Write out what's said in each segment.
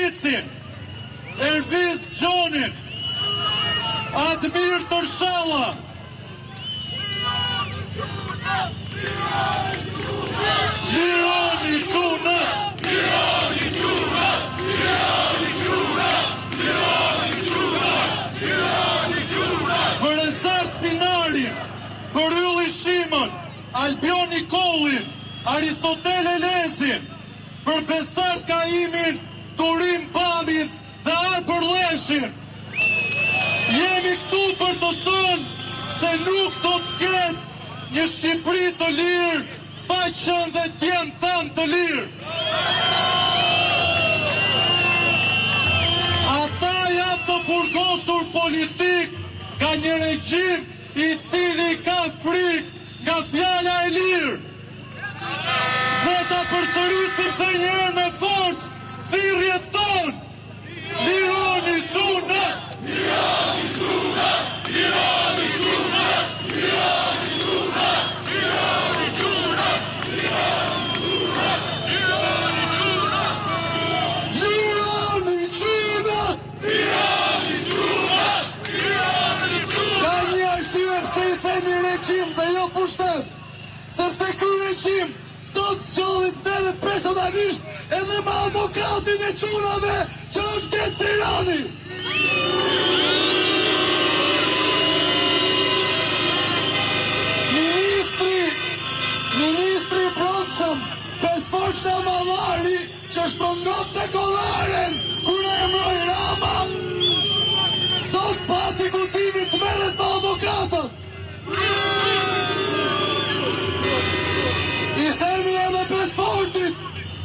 Licin, Erviz Gjonin, Admir Tërshalla, Lironi Quna, për Ezart Pinarin, për Ylli Shimon, Albion Nikolin, Aristotel Elezin, për Besart Kaimin, Turim Bamin dhe Arbër Leshin. Jemi këtu për të thënë se nuk do të ketë një Shqipëri të lirë pa qenë dhe t'jenë tanë të lirë. Ata janë të burgosur politik nga një regjim i cili ka frikë nga fjala e lirë. Dhe ta përsërisim të njerë me forcë thirrjet tonë. Lironi Quna! Lironi Quna! Lironi Quna! Lironi Quna! Lironi Quna! Lironi Quna! Lironi Quna! Ka një arsye pse i themi regjim dhe jo pushtet, sepse ky regjim sot zgjodhet merret personalisht edhe me avokatin e çunave që është Gjergj Serani. Ministri i brendshëm Pesfort Namalari që shtrëngonte kollaren kur e mbroi Rama, sot pati guximin të merret me avokatët. I themi edhe Pesfortit,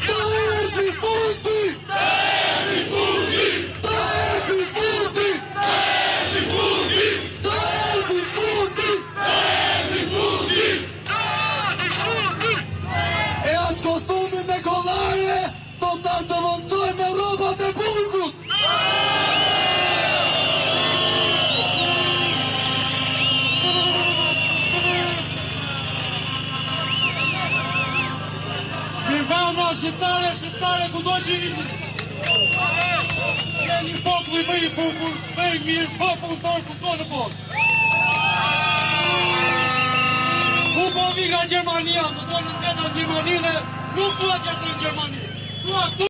të erdhi fundi! Të erdhi fundi! Të erdhi fundi! Të erdhi fundi! Të erdhi fundi! Të erdhi fundi! E atë kostumin me kollare do ta zëvendësoj me rrobat e burgut. Mirëmbrëma shqiptare ku do që jeni populli më i bukur, më i mirë, popull tonë ku do në botë. Ku po vi nga Gjermania, më do në nga Gjermani dhe nuk duhet jetë në Gjermani.